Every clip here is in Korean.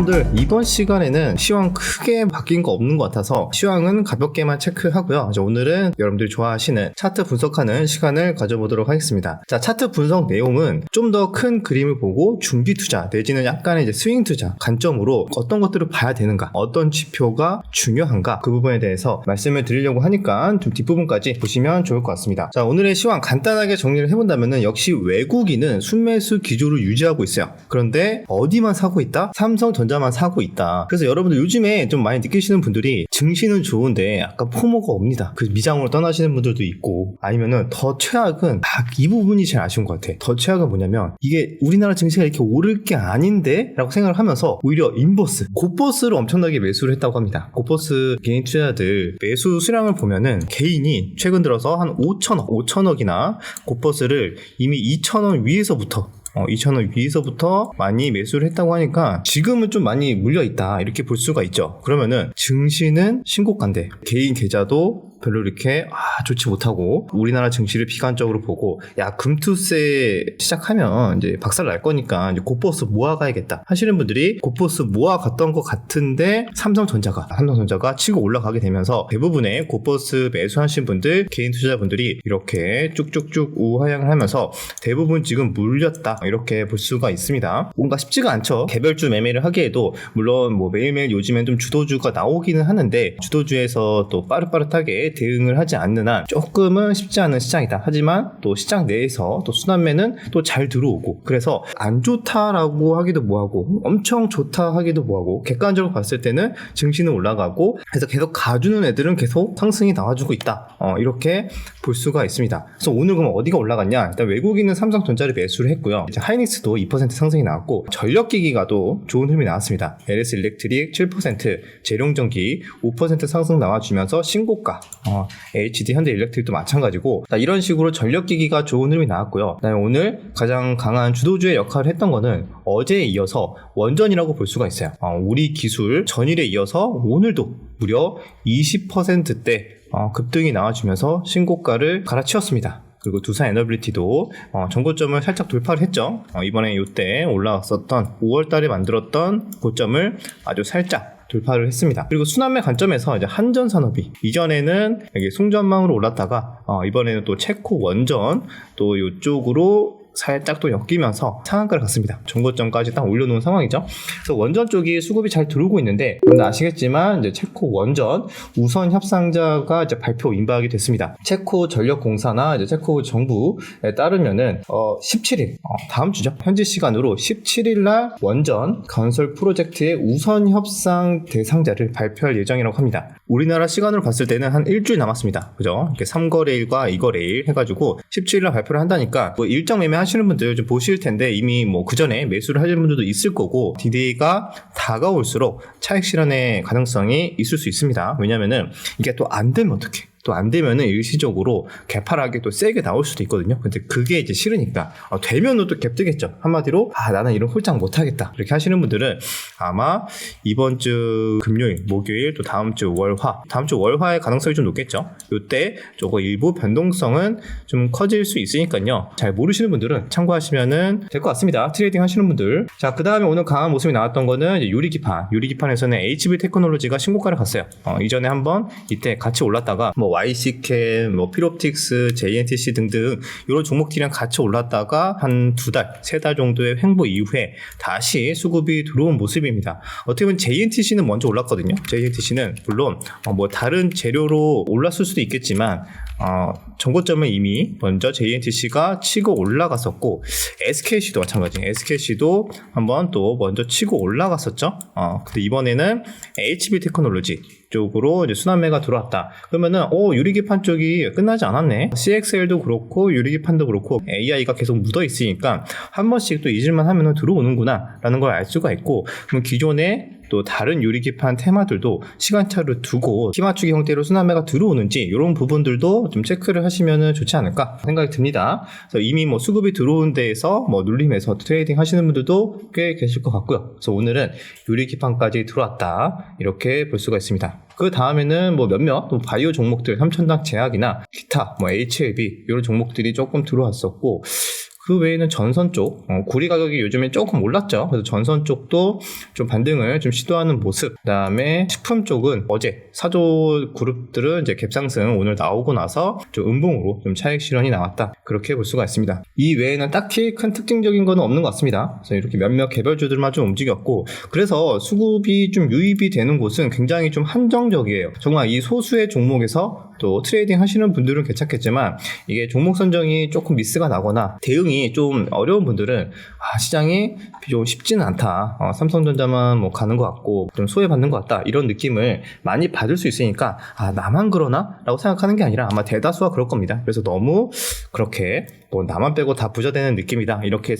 여러분들 이번 시간에는 시황 크게 바뀐 거 없는 것 같아서 시황은 가볍게만 체크하고요. 이제 오늘은 여러분들이 좋아하시는 차트 분석하는 시간을 가져보도록 하겠습니다. 자, 차트 분석 내용은 좀 더 큰 그림을 보고 중기 투자 내지는 약간의 이제 스윙 투자 관점으로 어떤 것들을 봐야 되는가, 어떤 지표가 중요한가, 그 부분에 대해서 말씀을 드리려고 하니까 좀 뒷부분까지 보시면 좋을 것 같습니다. 자, 오늘의 시황 간단하게 정리를 해본다면은 역시 외국인은 순매수 기조를 유지하고 있어요. 그런데 어디만 사고 있다? 삼성전자만 사고 있다. 그래서 여러분들 요즘에 좀 많이 느끼시는 분들이 증시는 좋은데 약간 포모가 옵니다. 그 미장으로 떠나시는 분들도 있고, 아니면은 더 최악은 이 부분이 제일 아쉬운 것 같아. 더 최악은 뭐냐면 이게 우리나라 증시가 이렇게 오를 게 아닌데? 라고 생각을 하면서 오히려 인버스, 곧버스를 엄청나게 매수를 했다고 합니다. 곧버스 개인 투자들 매수 수량을 보면은 개인이 최근 들어서 한 5천억이나 곧버스를 이미 2천원 위에서부터 2,000원 위에서부터 많이 매수를 했다고 하니까 지금은 좀 많이 물려있다, 이렇게 볼 수가 있죠. 그러면은 증시는 신고가인데 개인 계좌도 별로 이렇게 좋지 못하고 우리나라 증시를 비관적으로 보고 금투세 시작하면 이제 박살 날 거니까 이제 곧버스 모아가야겠다 하시는 분들이 곧버스 모아갔던 것 같은데 삼성전자가 치고 올라가게 되면서 대부분의 곧버스 매수하신 분들, 개인 투자자분들이 이렇게 쭉쭉쭉 우하향을 하면서 대부분 지금 물렸다, 이렇게 볼 수가 있습니다. 뭔가 쉽지가 않죠. 개별주 매매를 하기에도 물론 뭐 매일매일 요즘엔 좀 주도주가 나오기는 하는데 주도주에서 또 빠릿빠릿하게 대응을 하지 않는 한 조금은 쉽지 않은 시장이다. 하지만 또 시장 내에서 또 순환매는 또 잘 들어오고, 그래서 안 좋다라고 하기도 뭐하고 엄청 좋다 하기도 뭐하고 객관적으로 봤을 때는 증시는 올라가고, 그래서 계속 가주는 애들은 계속 상승이 나와주고 있다, 이렇게 볼 수가 있습니다. 그래서 오늘 그럼 어디가 올라갔냐? 일단 외국인은 삼성전자를 매수를 했고요. 이제 하이닉스도 2% 상승이 나왔고, 전력기기가도 좋은 흐름이 나왔습니다. LS 일렉트릭 7%, 재룡전기 5% 상승 나와주면서 신고가, HD 현대일렉트릭도 마찬가지고, 이런 식으로 전력기기가 좋은 흐름이 나왔고요. 그다음에 오늘 가장 강한 주도주의 역할을 했던 거는 어제에 이어서 원전이라고 볼 수가 있어요. 우리 기술 전일에 이어서 오늘도 무려 20%대 급등이 나와주면서 신고가를 갈아치웠습니다. 그리고 두산에너빌리티도 전고점을 살짝 돌파를 했죠. 이번에 이때 올라왔었던 5월달에 만들었던 고점을 아주 살짝 돌파를 했습니다. 그리고 순환매 관점에서 이제 한전산업이 이전에는 여기 송전망으로 올랐다가 이번에는 또 체코 원전 또 이쪽으로 살짝 또 엮이면서 상한가를 갔습니다. 전고점까지 딱 올려놓은 상황이죠. 그래서 원전 쪽이 수급이 잘 들어오고 있는데, 여러분들 아시겠지만 이제 체코 원전 우선 협상자가 이제 발표 임박이 됐습니다. 체코 전력공사나 이제 체코 정부에 따르면은 17일 다음 주죠. 현지 시간으로 17일 날 원전 건설 프로젝트의 우선 협상 대상자를 발표할 예정이라고 합니다. 우리나라 시간으로 봤을 때는 한 일주일 남았습니다. 그죠? 이렇게 3거래일과 2거래일 해가지고 17일 날 발표를 한다니까 뭐 일정 매매 하시는 분들 좀 보실 텐데 이미 뭐 그 전에 매수를 하시는 분들도 있을 거고, 디데이가 다가올수록 차익 실현의 가능성이 있을 수 있습니다. 왜냐면은 이게 또 안 되면 어떡해? 또 안 되면은 일시적으로 개파락이 또 세게 나올 수도 있거든요. 근데 그게 이제 싫으니까 되면은 또 갭 뜨겠죠. 한마디로 나는 이런 홀장 못하겠다, 이렇게 하시는 분들은 아마 이번 주 금요일, 목요일, 또 다음 주 월화의 가능성이 좀 높겠죠. 이때 조금 일부 변동성은 좀 커질 수 있으니까요. 잘 모르시는 분들은 참고하시면은 될 것 같습니다. 트레이딩 하시는 분들. 자, 그 다음에 오늘 강한 모습이 나왔던 거는 이제 유리기판에서는 HB 테크놀로지가 신고가를 갔어요. 이전에 한번 이때 같이 올랐다가 YC캠, 필옵틱스, JNTC 등등 이런 종목들이랑 같이 올랐다가 한 2달, 3달 정도의 횡보 이후에 다시 수급이 들어온 모습입니다. 어떻게 보면 JNTC는 먼저 올랐거든요. JNTC는 물론 다른 재료로 올랐을 수도 있겠지만 전고점은 이미 먼저 JNTC가 치고 올라갔었고, SKC도 마찬가지예요. SKC도 한번 또 먼저 치고 올라갔었죠. 근데 이번에는 HB 테크놀로지 쪽으로 이제 순환매가 들어왔다. 그러면은 유리기판 쪽이 끝나지 않았네. CXL도 그렇고 유리기판도 그렇고 AI가 계속 묻어 있으니까 한 번씩 또 잊을만 하면은 들어오는구나 라는 걸 알 수가 있고, 그럼 기존에 또 다른 유리기판 테마들도 시간차를 두고 키 맞추기 형태로 순환매가 들어오는지 이런 부분들도 좀 체크를 하시면 좋지 않을까 생각이 듭니다. 그래서 이미 수급이 들어온 데에서 눌림에서 트레이딩 하시는 분들도 꽤 계실 것 같고요. 그래서 오늘은 유리기판까지 들어왔다, 이렇게 볼 수가 있습니다. 그 다음에는 몇몇 바이오 종목들, 삼천당 제약이나 기타 HLB 이런 종목들이 조금 들어왔었고, 그 외에는 전선 쪽, 구리 가격이 요즘에 조금 올랐죠. 그래서 전선 쪽도 좀 반등을 좀 시도하는 모습. 그다음에 식품 쪽은 어제 사조 그룹들은 이제 갭상승 오늘 나오고 나서 좀 음봉으로 좀 차익 실현이 나왔다. 그렇게 볼 수가 있습니다. 이 외에는 딱히 큰 특징적인 거는 없는 것 같습니다. 그래서 이렇게 몇몇 개별주들만 좀 움직였고, 그래서 수급이 좀 유입이 되는 곳은 굉장히 좀 한정적이에요. 정말 이 소수의 종목에서 또 트레이딩 하시는 분들은 괜찮겠지만 이게 종목 선정이 조금 미스가 나거나 대응이 좀 어려운 분들은 시장이 좀 쉽지는 않다. 삼성전자만 뭐 가는 것 같고 좀 소외받는 것 같다. 이런 느낌을 많이 받을 수 있으니까 나만 그러나? 라고 생각하는 게 아니라 아마 대다수가 그럴 겁니다. 그래서 너무 그렇게 뭐 나만 빼고 다 부자 되는 느낌이다. 이렇게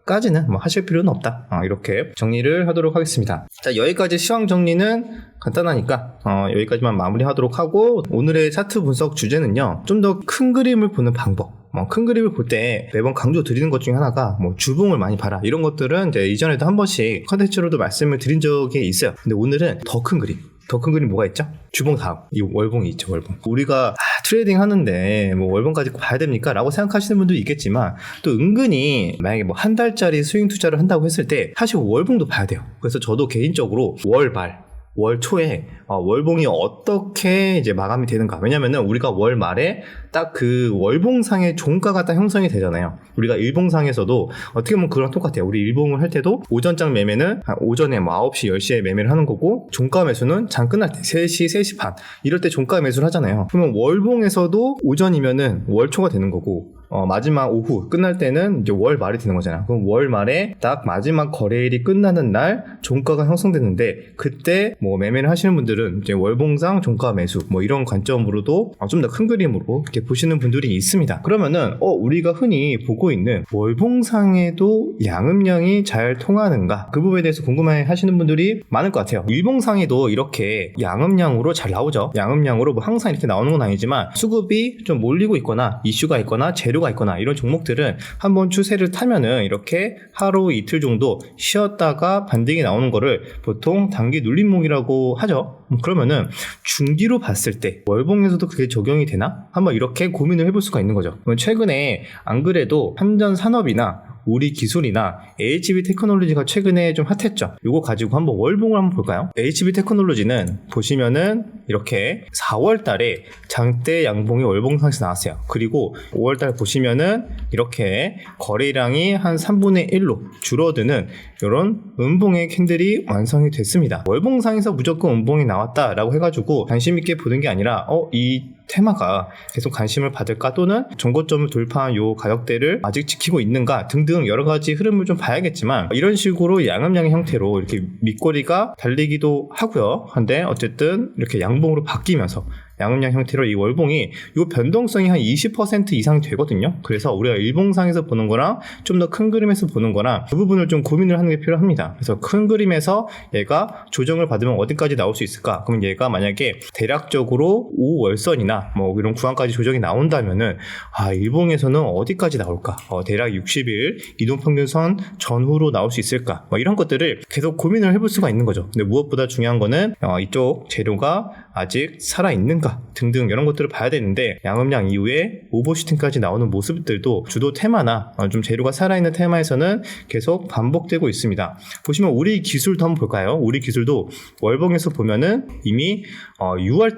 까지는 뭐 하실 필요는 없다. 이렇게 정리를 하도록 하겠습니다. 자, 여기까지 시황 정리는 간단하니까 여기까지만 마무리하도록 하고, 오늘의 차트 분석 주제는요, 좀 더 큰 그림을 보는 방법. 큰 그림을 볼 때 매번 강조 드리는 것 중에 하나가 뭐 주봉을 많이 봐라, 이런 것들은 이제 이전에도 한 번씩 컨텐츠로도 말씀을 드린 적이 있어요. 근데 오늘은 더 큰 그림. 더 큰 그림 뭐가 있죠? 주봉 다음 이 월봉이 있죠. 월봉. 우리가 트레이딩 하는데 뭐 월봉까지 봐야 됩니까? 라고 생각하시는 분도 있겠지만, 또 은근히 만약에 뭐 한 달짜리 스윙 투자를 한다고 했을 때 사실 월봉도 봐야 돼요. 그래서 저도 개인적으로 월 초에 월봉이 어떻게 이제 마감이 되는가. 왜냐면은 우리가 월 말에 딱 그 월봉상의 종가가 딱 형성이 되잖아요. 우리가 일봉상에서도 어떻게 보면 그랑 똑같아요. 우리 일봉을 할 때도 오전장 매매는 오전에 뭐 9시, 10시에 매매를 하는 거고, 종가 매수는 장 끝날 때 3시, 3시 반 이럴 때 종가 매수를 하잖아요. 그러면 월봉에서도 오전이면은 월초가 되는 거고, 마지막 오후 끝날 때는 이제 월 말이 되는 거잖아. 그럼 월 말에 딱 마지막 거래일이 끝나는 날 종가가 형성됐는데, 그때 뭐 매매를 하시는 분들은 이제 월봉상 종가 매수 뭐 이런 관점으로도 좀 더 큰 그림으로 이렇게 보시는 분들이 있습니다. 그러면은 우리가 흔히 보고 있는 월봉상에도 양음량이 잘 통하는가, 그 부분에 대해서 궁금해 하시는 분들이 많을 것 같아요. 일봉상에도 이렇게 양음량으로 잘 나오죠. 양음량으로 뭐 항상 이렇게 나오는 건 아니지만, 수급이 좀 몰리고 있거나 이슈가 있거나 재료가 있거나 이런 종목들은 한번 추세를 타면은 이렇게 하루 이틀 정도 쉬었다가 반등이 나오는 거를 보통 단기 눌림목이라고 하죠. 그러면은 중기로 봤을 때 월봉에서도 그게 적용이 되나? 한번 이렇게 고민을 해볼 수가 있는 거죠. 최근에 안 그래도 한전산업이나 우리 기술이나 HB 테크놀로지가 최근에 좀 핫했죠. 이거 가지고 한번 월봉을 한번 볼까요? HB 테크놀로지는 보시면은 이렇게 4월 달에 장대 양봉이 월봉상에서 나왔어요. 그리고 5월 달 보시면은 이렇게 거래량이 한 3분의 1로 줄어드는 이런 음봉의 캔들이 완성이 됐습니다. 월봉상에서 무조건 음봉이 나왔다라고 해가지고 관심 있게 보는 게 아니라 이 테마가 계속 관심을 받을까, 또는 전고점을 돌파한 요 가격대를 아직 지키고 있는가 등등 여러 가지 흐름을 좀 봐야겠지만, 이런 식으로 양음량의 형태로 이렇게 밑거리가 달리기도 하고요. 한데 어쨌든 이렇게 양봉으로 바뀌면서 양음량 형태로 이 월봉이 이 변동성이 한 20% 이상 되거든요. 그래서 우리가 일봉상에서 보는 거랑 좀 더 큰 그림에서 보는 거랑 그 부분을 좀 고민을 하는 게 필요합니다. 그래서 큰 그림에서 얘가 조정을 받으면 어디까지 나올 수 있을까? 그럼 얘가 만약에 대략적으로 5월선이나 뭐 이런 구간까지 조정이 나온다면은 일봉에서는 어디까지 나올까? 대략 60일 이동평균선 전후로 나올 수 있을까? 이런 것들을 계속 고민을 해볼 수가 있는 거죠. 근데 무엇보다 중요한 거는 이쪽 재료가 아직 살아있는가 등등 이런 것들을 봐야 되는데, 양음량 이후에 오버슈팅까지 나오는 모습들도 주도 테마나 좀 재료가 살아있는 테마에서는 계속 반복되고 있습니다. 보시면 우리 기술도 한번 볼까요? 우리 기술도 월봉에서 보면은 이미 6월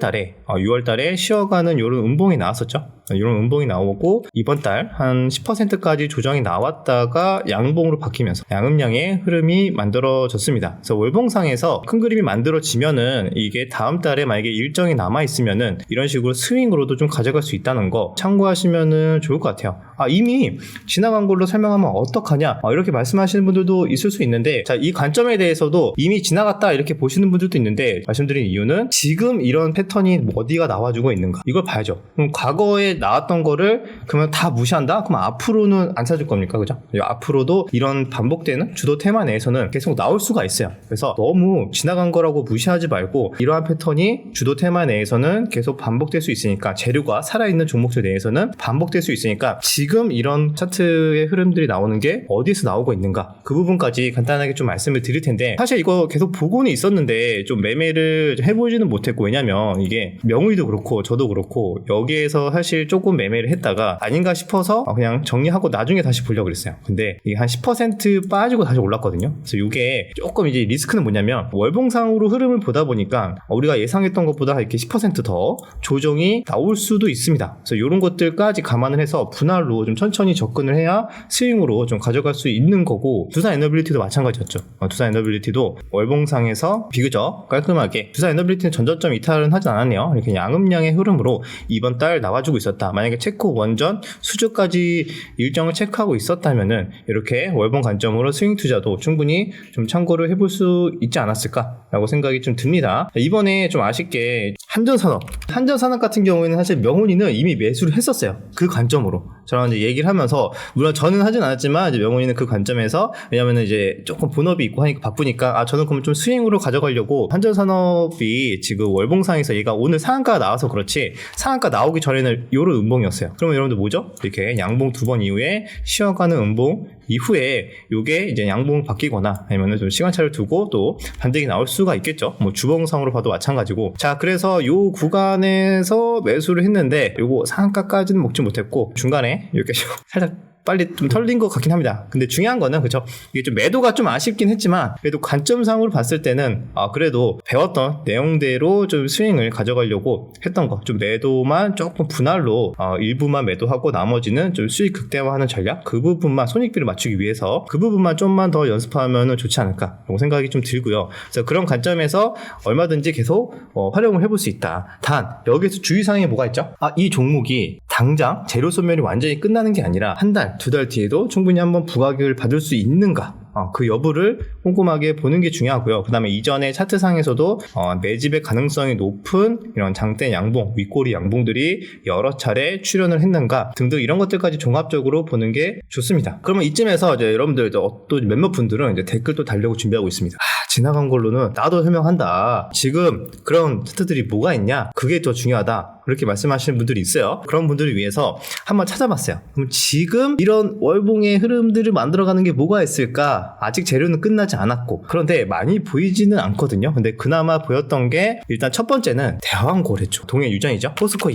달에 쉬어가는 이런 음봉이 나왔었죠. 이런 음봉이 나오고 이번 달 한 10%까지 조정이 나왔다가 양봉으로 바뀌면서 양음량의 흐름이 만들어졌습니다. 그래서 월봉상에서 큰 그림이 만들어지면은 이게 다음 달에 만약에 일정이 남아있으면은 이런 식으로 스윙으로도 좀 가져갈 수 있다는 거 참고하시면은 좋을 것 같아요. 이미 지나간 걸로 설명하면 어떡하냐, 이렇게 말씀하시는 분들도 있을 수 있는데, 자, 이 관점에 대해서도 이미 지나갔다 이렇게 보시는 분들도 있는데, 말씀드린 이유는 지금 이런 패턴이 어디가 나와주고 있는가, 이걸 봐야죠. 그럼 과거에 나왔던 거를 그러면 다 무시한다? 그럼 앞으로는 안 찾을 겁니까? 그죠? 앞으로도 이런 반복되는 주도 테마 내에서는 계속 나올 수가 있어요. 그래서 너무 지나간 거라고 무시하지 말고, 이러한 패턴이 주도 테마 내에서는 계속 반복될 수 있으니까, 재료가 살아있는 종목들 내에서는 반복될 수 있으니까 지금 이런 차트의 흐름들이 나오는 게 어디서 나오고 있는가, 그 부분까지 간단하게 좀 말씀을 드릴 텐데, 사실 이거 계속 보고는 있었는데 좀 매매를 해보지는 못했고, 왜냐면 이게 명의도 그렇고 저도 그렇고 여기에서 사실 조금 매매를 했다가 아닌가 싶어서 그냥 정리하고 나중에 다시 보려고 그랬어요. 근데 이게 한 10% 빠지고 다시 올랐거든요. 그래서 이게 조금 이제 리스크는 뭐냐면, 월봉상으로 흐름을 보다 보니까 우리가 예상했던 것보다 이렇게 10% 더 조정이 나올 수도 있습니다. 그래서 이런 것들까지 감안을 해서 분할로 좀 천천히 접근을 해야 스윙으로 좀 가져갈 수 있는 거고, 두산 에너빌리티도 마찬가지였죠. 두산 에너빌리티도 월봉상에서 비교적 깔끔하게, 두산 에너빌리티는 전저점 이탈은 하지 않았네요. 이렇게 양음량의 흐름으로 이번 달 나와주고 있었다. 만약에 체크 원전 수주까지 일정을 체크하고 있었다면은 이렇게 월봉 관점으로 스윙 투자도 충분히 좀 참고를 해볼 수 있지 않았을까라고 생각이 좀 듭니다. 이번에 좀 아쉽게 한전산업 같은 경우에는 사실 명훈이는 이미 매수를 했었어요. 그 관점으로 저랑 이제 얘기를 하면서, 물론 저는 하진 않았지만 이제 명훈이는 그 관점에서, 왜냐면은 이제 조금 본업이 있고 하니까 바쁘니까 저는 그럼 좀 스윙으로 가져가려고, 한전산업이 지금 월봉상에서 얘가 오늘 상한가가 나와서 그렇지 상한가 나오기 전에는 요런 음봉이었어요. 그러면 여러분들 뭐죠? 이렇게 양봉 2번 이후에 쉬어가는 음봉 이후에 요게 이제 양봉 바뀌거나 아니면은 좀 시간차를 두고 또 반등이 나올 수가 있겠죠. 뭐 주봉상으로 봐도 마찬가지고. 자, 그래서 요 구간에서 매수를 했는데 요거 상한가까지는 먹지 못했고 중간에 이렇게 살짝 빨리 좀 털린 것 같긴 합니다. 근데 중요한 거는, 그쵸, 이게 좀 매도가 좀 아쉽긴 했지만 그래도 관점상으로 봤을 때는 그래도 배웠던 내용대로 좀 스윙을 가져가려고 했던 거, 좀 매도만 조금 분할로 일부만 매도하고 나머지는 좀 수익 극대화하는 전략, 그 부분만 손익비를 맞추기 위해서 그 부분만 좀만 더 연습하면 좋지 않을까 라고 생각이 좀 들고요. 그래서 그런 관점에서 얼마든지 계속 활용을 해볼 수 있다. 단 여기서 주의사항이 뭐가 있죠? 이 종목이 당장 재료 소멸이 완전히 끝나는 게 아니라 한 달, 2달 뒤에도 충분히 한번 부가격을 받을 수 있는가, 그 여부를 꼼꼼하게 보는 게 중요하고요. 그 다음에 이전에 차트상에서도 매집의 가능성이 높은 이런 장대 양봉, 윗꼬리 양봉들이 여러 차례 출현을 했는가 등등 이런 것들까지 종합적으로 보는 게 좋습니다. 그러면 이쯤에서 이제 여러분들 또 몇몇 분들은 이제 댓글도 달려고 준비하고 있습니다. 지나간 걸로는 나도 설명한다. 지금 그런 차트들이 뭐가 있냐? 그게 더 중요하다. 그렇게 말씀하시는 분들이 있어요. 그런 분들을 위해서 한번 찾아봤어요. 그럼 지금 이런 월봉의 흐름들을 만들어가는 게 뭐가 있을까? 아직 재료는 끝나지 않았고, 그런데 많이 보이지는 않거든요. 근데 그나마 보였던 게, 일단 첫 번째는 대왕거래죠. 동해 유전이죠. 포스코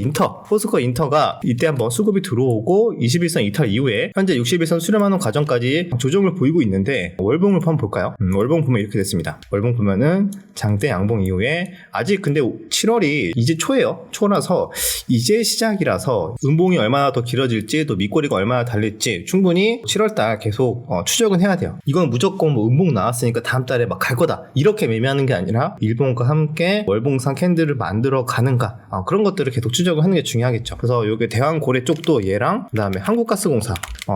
인터가 이때 한번 수급이 들어오고 21선 이탈 이후에 현재 61선 수렴하는 과정까지 조정을 보이고 있는데, 월봉을 한번 볼까요? 월봉 보면 이렇게 됐습니다. 월봉 보면은 장대 양봉 이후에, 아직 근데 7월이 이제 초라서 이제 시작이라서 음봉이 얼마나 더 길어질지, 또 밑꼬리가 얼마나 달릴지 충분히 7월달 계속 추적은 해야 돼요. 이건 무조건 뭐 음봉 나왔으니까 다음 달에 막 갈 거다 이렇게 매매하는 게 아니라, 일봉과 함께 월봉상 캔들을 만들어 가는가, 그런 것들을 계속 추적을 하는 게 중요하겠죠. 그래서 여기 대왕고래 쪽도 얘랑, 그 다음에 한국가스공사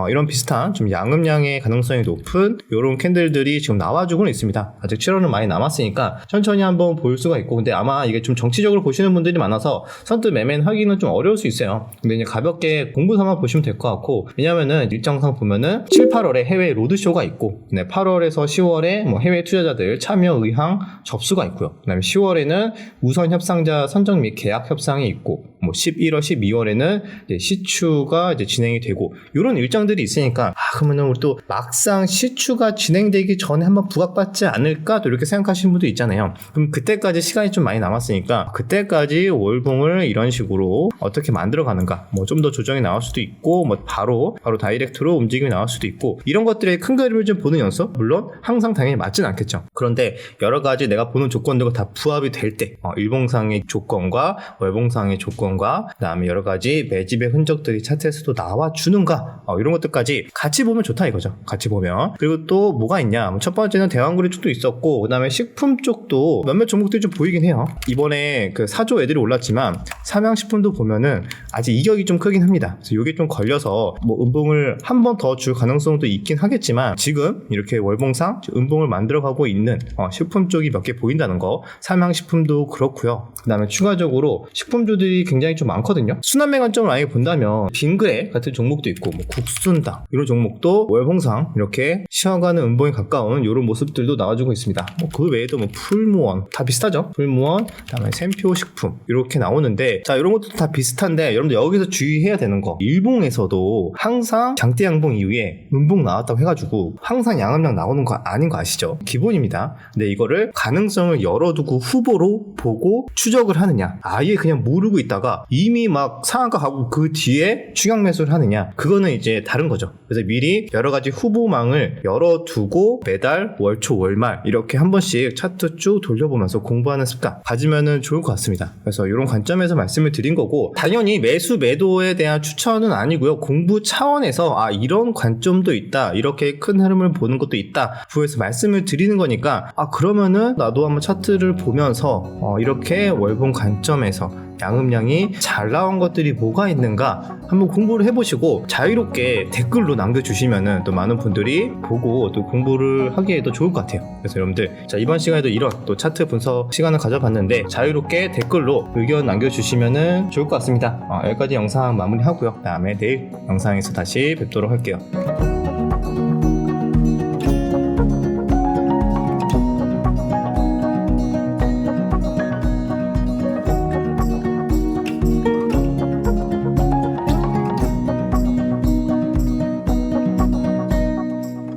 이런 비슷한 좀 양음량의 가능성이 높은 이런 캔들들이 지금 나와주고는 있습니다. 아직 7월은 많이 남았으니까 천천히 한번 볼 수가 있고, 근데 아마 이게 좀 정치적으로 보시는 분들이 많아서 선뜻 매매는 하기는 좀 어려울 수 있어요. 근데 이제 가볍게 공부 삼아 보시면 될 것 같고, 왜냐면은 일정상 보면은 7, 8월에 해외 로드쇼가 있고, 8월에서 10월에 뭐 해외 투자자들 참여 의향 접수가 있고요. 그 다음에 10월에는 우선 협상자 선정 및 계약 협상이 있고, 뭐 11월, 12월에는 이제 시추가 이제 진행이 되고, 이런 일정들이 있으니까, 그러면은 우리 또 막상 시추가 진행되기 전에 한번 부각받지 않을까, 또 이렇게 생각하시는 분도 있잖아요. 그럼 그때까지 시간이 좀 많이 남았으니까, 그때까지 월봉을 이런 식으로 어떻게 만들어 가는가, 뭐 좀 더 조정이 나올 수도 있고, 뭐 바로 다이렉트로 움직임이 나올 수도 있고, 이런 것들의 큰 그림을 좀 보는 연습, 물론 항상 당연히 맞진 않겠죠. 그런데 여러 가지 내가 보는 조건들과 다 부합이 될 때, 일봉상의 조건과 월봉상의 조건과, 그 다음에 여러 가지 매집의 흔적들이 차트에서도 나와주는가, 이런 것들까지 같이 보면 좋다 이거죠. 같이 보면. 그리고 또 뭐가 있냐, 첫 번째는 대왕거래 쪽도 있었고, 그 다음에 식품 쪽도 몇몇 종목들이 좀 보이긴 해요. 이번에 그 사조 애들이 올랐지만 삼양식품도 보면은 아직 이격이 좀 크긴 합니다. 그래서 이게 좀 걸려서 뭐 음봉을 한 번 더 줄 가능성도 있긴 하겠지만 지금 이렇게 월봉상 음봉을 만들어가고 있는 식품 쪽이 몇 개 보인다는 거, 삼양식품도 그렇고요. 그 다음에 추가적으로 식품주들이 굉장히 좀 많거든요. 순환매 관점을 아예 본다면 빙그레 같은 종목도 있고 뭐 국순당 이런 종목도 월봉상 이렇게 쉬어가는 음봉에 가까운 이런 모습들도 나와주고 있습니다. 그 외에도 뭐 풀무원 다 비슷하죠. 풀무원, 그다음에 샘표식품 이렇게 나오는데, 자 이런 것도 다 비슷한데 여러분들 여기서 주의해야 되는 거, 일봉에서도 항상 장대 양봉 이후에 음봉 나왔다고 해가지고 항상 양음량 나오는 거 아닌 거 아시죠? 기본입니다. 근데 이거를 가능성을 열어두고 후보로 보고 추적을 하느냐, 아예 그냥 모르고 있다가 이미 막 상한가 가고 그 뒤에 추격 매수를 하느냐, 그거는 이제 다른 거죠. 그래서 미리 여러 가지 후보망을 열어두고 매달 월초 월말 이렇게 한 번씩 차트 쭉 돌려보면서 공부하는 습관 가지면은 좋을 것 같습니다. 그래서 이런 관점에서 말씀을 드린 거고, 당연히 매수 매도에 대한 추천은 아니고요. 공부 차원에서 이런 관점도 있다, 이렇게 큰 흐름을 보는 것도 있다 부에서 말씀을 드리는 거니까, 그러면은 나도 한번 차트를 보면서 이렇게 월봉 관점에서 양음량이 잘 나온 것들이 뭐가 있는가 한번 공부를 해보시고 자유롭게 댓글로 남겨주시면은 또 많은 분들이 보고 또 공부를 하기에도 좋을 것 같아요. 그래서 여러분들, 자 이번 시간에도 이런 또 차트 분석 시간을 가져봤는데 자유롭게 댓글로 의견 남겨주시면은 좋을 것 같습니다. 여기까지 영상 마무리하고요. 다음에 내일 영상에서 다시 뵙도록 할게요.